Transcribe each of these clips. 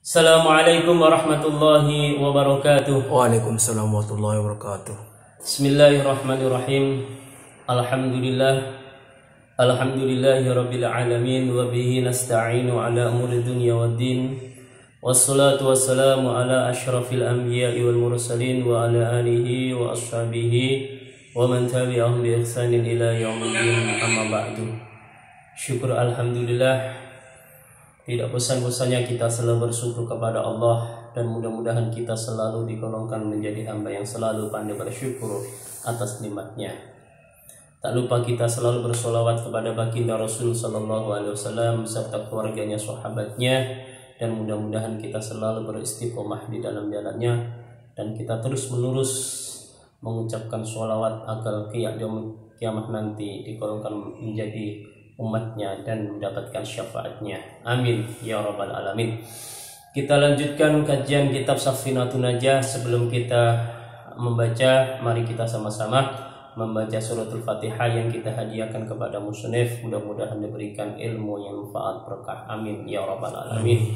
Assalamualaikum warahmatullahi wabarakatuh. Waalaikumsalam warahmatullahi wabarakatuh. Bismillahirrahmanirrahim. Alhamdulillahi rabbil alamin wa bihi nasta'inu ala umuri dunya waddin. Wassalatu wassalamu ala asyrafil anbiya'i wal mursalin wa ala alihi wa ashabihi wa man tabi'ahum bi ihsanin ila yaumiddin, amma ba'du. Syukur alhamdulillah, tidak bosan-bosannya kita selalu bersyukur kepada Allah, dan mudah-mudahan kita selalu digolongkan menjadi hamba yang selalu pandai bersyukur atas nikmatnya. Tak lupa kita selalu bersolawat kepada baginda Rasul Sallallahu Alaihi Wasallam serta keluarganya, sahabatnya, dan mudah-mudahan kita selalu beristiqomah di dalam jalannya, dan kita terus menerus mengucapkan sholawat agar kiamat nanti digolongkan menjadi umatnya dan mendapatkan syafaatnya. Amin ya rabbal alamin. Kita lanjutkan kajian kitab Safinatun Najah. Sebelum kita membaca, mari kita sama-sama membaca suratul Fatihah yang kita hadiahkan kepada musnif. Mudah-mudahan diberikan ilmu yang manfaat berkah. Amin ya rabbal alamin.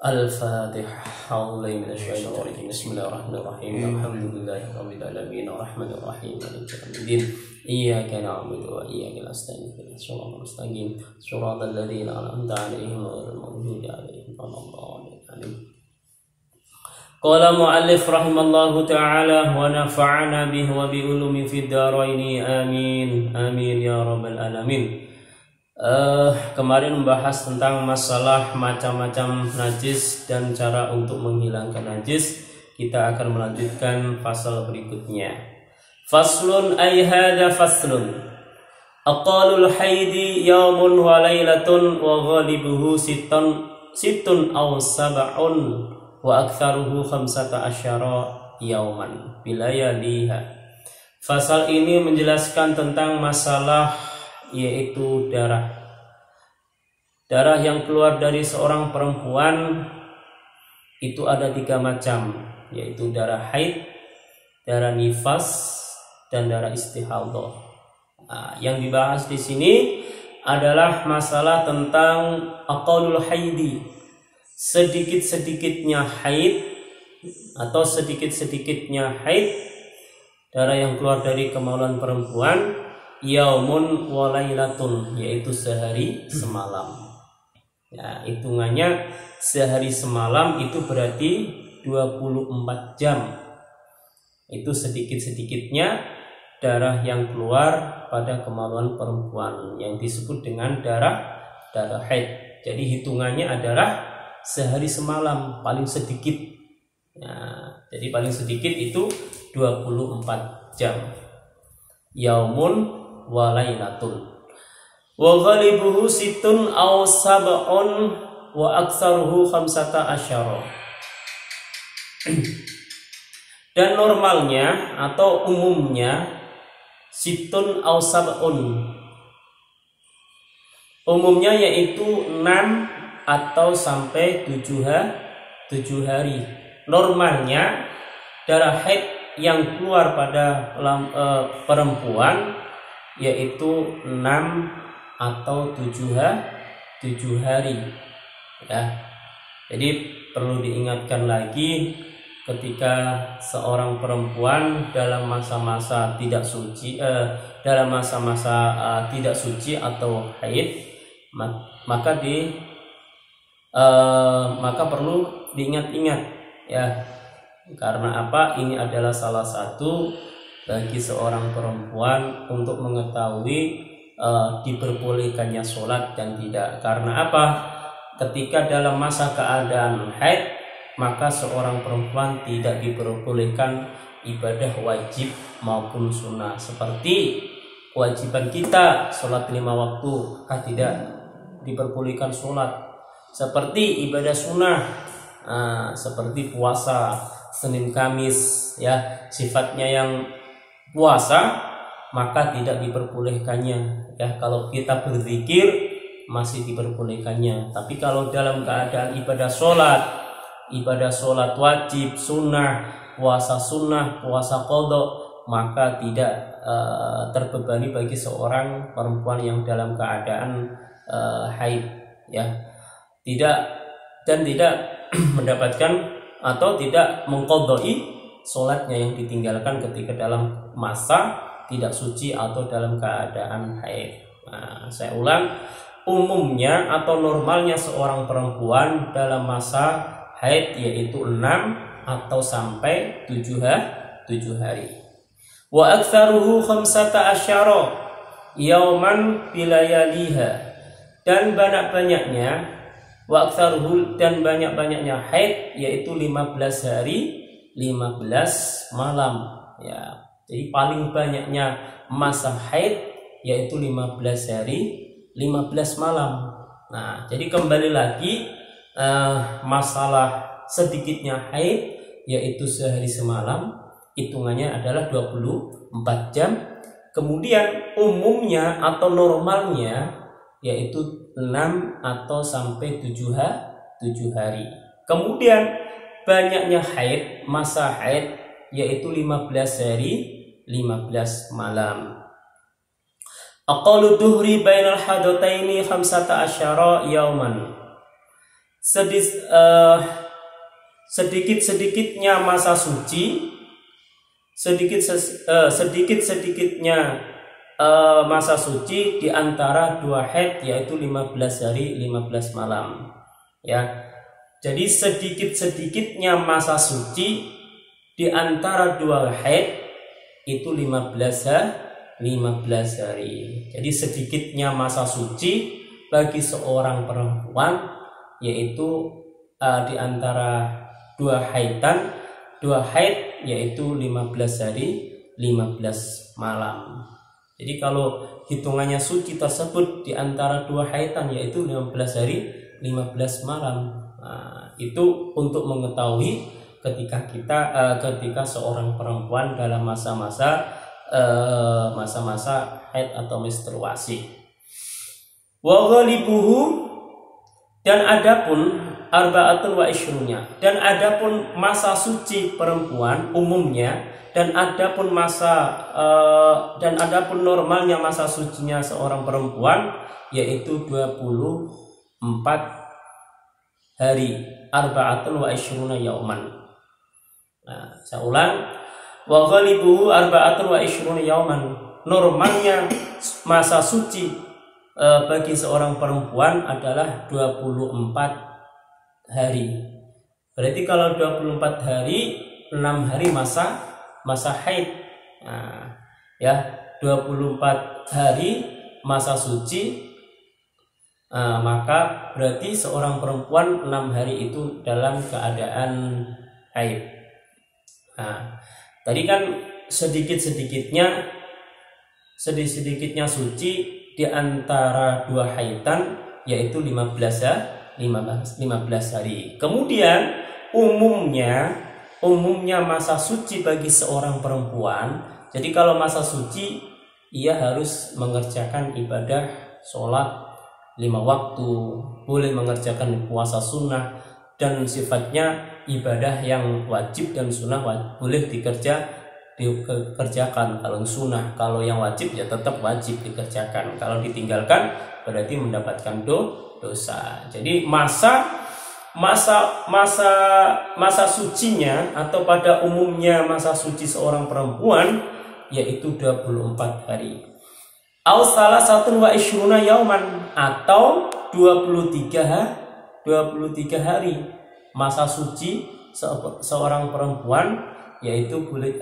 Al-Fatihah. A'udzubillahi minasyaitonir rajim. Bismillahirrahmanirrahim. Alhamdulillahirabbil alamin arrahmanir rahim maliki yaumiddin. Iyyaka na'budu wa iyyaka nasta'in. Shiratal mustaqim. Shiratal ladzina an'amta 'alaihim ghairil maghdubi 'alaihim waladdallin. Qala mu'allif rahimallahu ta'ala wa nafa'ana bihi wa bi ulumi fid dharain. Amin. Amin ya rabbal alamin. Kemarin membahas tentang masalah macam-macam najis dan cara untuk menghilangkan najis. Kita akan melanjutkan pasal berikutnya. Faslun ay hadha faslun. Aqalul haidi yaumun wa lailatun wa ghalibuhu sittun aw sab'un wa aktsaruhu 15 yauman bilayaliha. Fasal ini menjelaskan tentang masalah yaitu darah yang keluar dari seorang perempuan. Itu ada 3 macam, yaitu darah haid, darah nifas, dan darah istihadah. Yang dibahas di sini adalah masalah tentang aqallul haidi, sedikit-sedikitnya haid atau sedikit-sedikitnya haid, darah yang keluar dari kemaluan perempuan, yaumun wa lailatun, yaitu sehari semalam. Ya, hitungannya sehari semalam itu berarti 24 jam. Itu sedikit-sedikitnya darah yang keluar pada kemaluan perempuan yang disebut dengan darah haid. Jadi hitungannya adalah sehari semalam paling sedikit. Ya, jadi paling sedikit itu 24 jam. Yaumun wa lailatun wa ghalibuhu sittun aw sab'un wa aktsaruhu 15. Dan normalnya atau umumnya sittun aw sab'un, umumnya yaitu 6 atau sampai 7 hari. Normalnya darah haid yang keluar pada perempuan yaitu 6 atau 7 hari, ya. Jadi perlu diingatkan lagi, ketika seorang perempuan dalam masa-masa tidak suci tidak suci atau haid, maka perlu diingat-ingat, ya. Karena apa? Ini adalah salah satu bagi seorang perempuan untuk mengetahui diperbolehkannya sholat dan tidak. Karena apa? Ketika dalam masa keadaan haid, maka seorang perempuan tidak diperbolehkan ibadah wajib maupun sunnah. Seperti kewajiban kita sholat 5 waktu, tidak diperbolehkan sholat. Seperti ibadah sunnah, seperti puasa Senin Kamis, ya, sifatnya yang puasa, maka tidak diperbolehkannya. Ya, kalau kita berzikir masih diperbolehkannya. Tapi kalau dalam keadaan ibadah sholat wajib, sunnah, puasa qadha, maka tidak terbebani bagi seorang perempuan yang dalam keadaan haid, ya. Tidak dan tidak mendapatkan atau tidak mengqadai sholatnya yang ditinggalkan ketika dalam masa tidak suci atau dalam keadaan haid. Nah, saya ulang, umumnya atau normalnya seorang perempuan dalam masa haid yaitu 6 atau sampai 7 hari. Wa aktsaruhu 15 yauman bilayaliha, dan banyak-banyaknya wa aktsaruhu, dan banyak-banyaknya haid yaitu 15 hari 15 malam ya. Jadi paling banyaknya masa haid yaitu 15 hari 15 malam. Nah, jadi kembali lagi masalah sedikitnya haid yaitu sehari semalam, hitungannya adalah 24 jam. Kemudian umumnya atau normalnya yaitu 6 atau sampai 7 hari. Kemudian banyaknya haid, masa haid yaitu 15 hari 15 malam. Aqallu duhri bainal hadataini 15 yauman. Sedikit-sedikitnya masa suci, sedikit-sedikitnya masa suci di antara 2 haid yaitu 15 hari 15 malam ya. Jadi sedikit-sedikitnya masa suci di antara 2 haid itu 15 hari. Jadi sedikitnya masa suci bagi seorang perempuan yaitu di antara 2 haid yaitu 15 hari 15 malam. Jadi kalau hitungannya suci tersebut di antara 2 haidan yaitu 15 hari 15 malam. Nah, itu untuk mengetahui ketika seorang perempuan dalam masa-masa haid atau menstruasi. Wa ghalibuhu, dan adapun arba'atun wa ishruna, dan adapun masa suci perempuan umumnya, dan adapun normalnya masa sucinya seorang perempuan yaitu 24 hari, arba'atun wa ishruna yauman. Nah, saya ulang, wa ghalibuhu arba'atun wa ishruna yauman. Normalnya masa suci bagi seorang perempuan adalah 24 hari. Berarti kalau 24 hari, 6 hari masa haid. Nah, ya, 24 hari masa suci, maka berarti seorang perempuan 6 hari itu dalam keadaan haid. Nah, tadi kan sedikit-sedikitnya suci di antara 2 haidan yaitu 15 hari. Kemudian umumnya masa suci bagi seorang perempuan. Jadi kalau masa suci ia harus mengerjakan ibadah sholat 5 waktu, boleh mengerjakan puasa sunnah, dan sifatnya ibadah yang wajib dan sunnah boleh dikerjakan. Kalau sunnah, kalau yang wajib ya tetap wajib dikerjakan. Kalau ditinggalkan berarti mendapatkan dosa. Jadi masa sucinya atau pada umumnya masa suci seorang perempuan yaitu 24 hari. Au salah satu wa ishruna yauman, atau 23 hari masa suci seorang perempuan yaitu boleh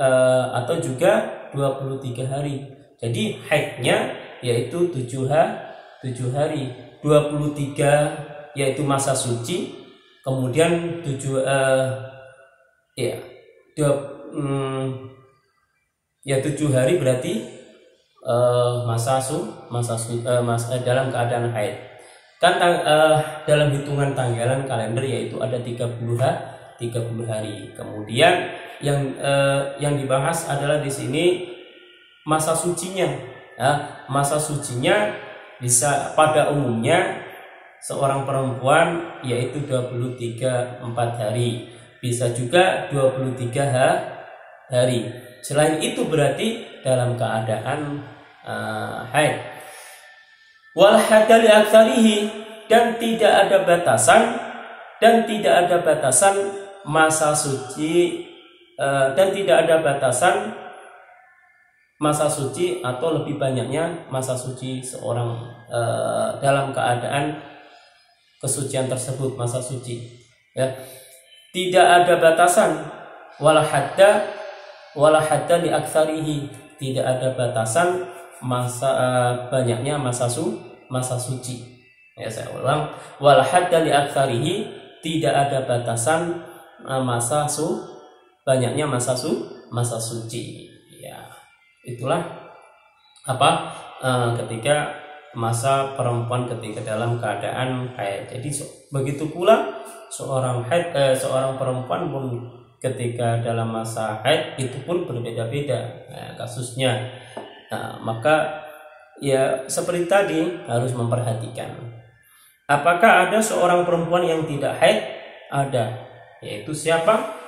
atau juga 23 hari. Jadi haidnya yaitu 7 hari. 23 yaitu masa suci, kemudian 7 hari berarti dalam keadaan haid. Kan dalam hitungan tanggalan kalender yaitu ada 30 hari. Kemudian yang dibahas adalah di sini masa sucinya. Ya, masa sucinya bisa pada umumnya seorang perempuan yaitu 23 hari. Bisa juga 23 hari. Selain itu berarti dalam keadaan haid. Wal hadali aktsarihi, dan tidak ada batasan dan tidak ada batasan masa suci masa suci atau lebih banyaknya masa suci seorang dalam keadaan kesucian tersebut, masa suci, ya. Tidak ada batasan wala hadda li aktsarihi, tidak ada batasan banyaknya masa suci. Ya, saya ulang, wala hadda li aktsarihi, tidak ada batasan banyaknya masa suci. Ya, itulah ketika masa perempuan ketika dalam keadaan haid. Jadi begitu pula seorang perempuan pun ketika dalam masa haid itu pun berbeda-beda kasusnya. Maka ya seperti tadi harus memperhatikan. Apakah ada seorang perempuan yang tidak haid? Ada, yaitu siapa?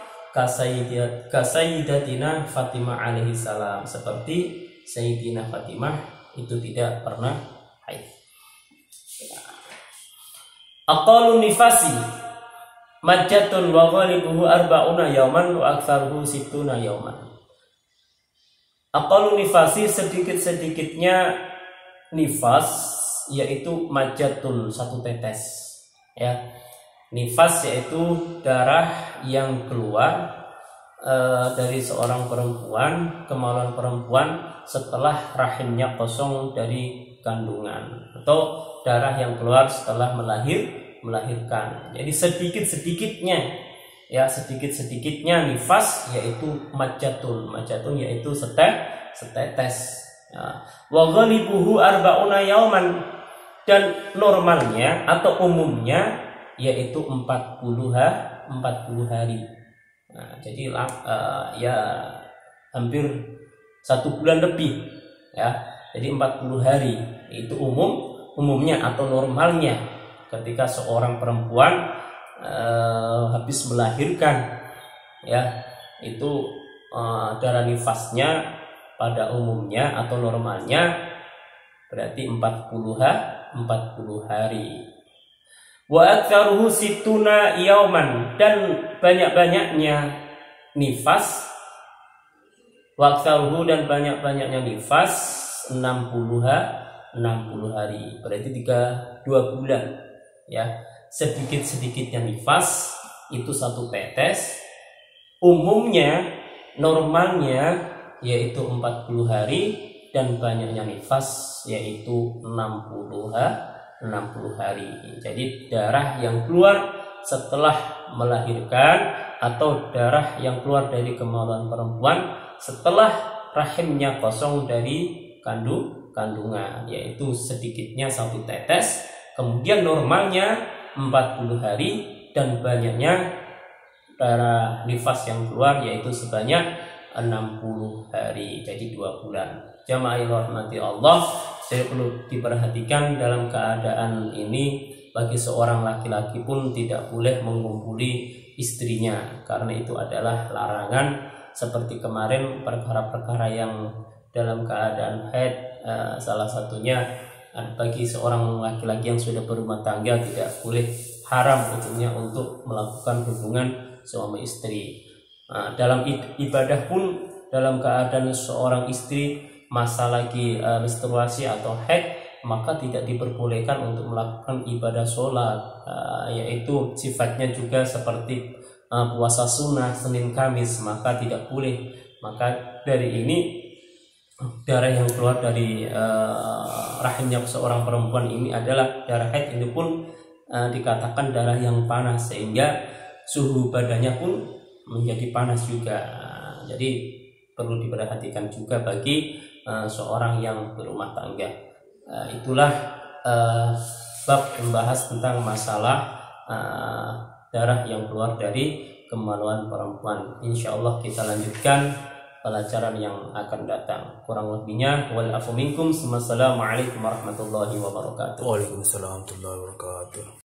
Kasayyidatina Fatimah alaihi salam. Seperti Sayyidina Fatimah itu tidak pernah haid. Aqalun nifasi majjatun wa ghalibuhu arba'una yauman wa aktsaruhu sittuna yauman. Aqalun nifasi, sedikit-sedikitnya nifas, yaitu majjatun, satu tetes, ya. Nifas yaitu darah yang keluar dari seorang perempuan, kemaluan perempuan setelah rahimnya kosong dari kandungan, atau darah yang keluar setelah melahirkan. Jadi sedikit-sedikitnya nifas yaitu majjatun yaitu setetes. Wa ghalibuhu arba'una yauman, dan normalnya atau umumnya yaitu 40 hari. Jadi ya hampir 1 bulan lebih, ya. Jadi 40 hari itu umumnya atau normalnya ketika seorang perempuan habis melahirkan, ya, itu darah nifasnya pada umumnya atau normalnya berarti 40 hari. Wa aktsaruhu sittuna yauman, dan banyak-banyaknya nifas, wa aktsaruhu, dan banyak-banyaknya nifas 60 hari, berarti 2 bulan, ya. Sedikit-sedikitnya nifas itu 1 tetes, umumnya normalnya yaitu 40 hari, dan banyaknya nifas yaitu 60 hari. Jadi darah yang keluar setelah melahirkan atau darah yang keluar dari kemaluan perempuan setelah rahimnya kosong dari kandungan, yaitu sedikitnya 1 tetes, kemudian normalnya 40 hari, dan banyaknya darah nifas yang keluar yaitu sebanyak 60 hari, jadi 2 bulan. Jamaah yang dirahmati Allah, saya perlu diperhatikan dalam keadaan ini, bagi seorang laki-laki pun tidak boleh mengumpuli istrinya, karena itu adalah larangan. Seperti kemarin perkara-perkara yang dalam keadaan haid, salah satunya bagi seorang laki-laki yang sudah berumah tangga tidak boleh, haram untuknya untuk melakukan hubungan suami istri. Dalam ibadah pun, dalam keadaan seorang istri masa lagi menstruasi atau haid, maka tidak diperbolehkan untuk melakukan ibadah sholat, yaitu sifatnya juga seperti puasa sunnah Senin Kamis, maka tidak boleh. Maka dari ini, darah yang keluar dari rahimnya seorang perempuan ini adalah darah haid, ini pun dikatakan darah yang panas, sehingga suhu badannya pun menjadi panas juga. Jadi perlu diperhatikan juga bagi seorang yang berumah tangga. Itulah bab membahas tentang masalah darah yang keluar dari kemaluan perempuan. Insya Allah kita lanjutkan pelajaran yang akan datang. Kurang lebihnya wal afu minkum. Wassalamualaikum warahmatullahi wabarakatuh. Waalaikumsalam warahmatullahi wabarakatuh.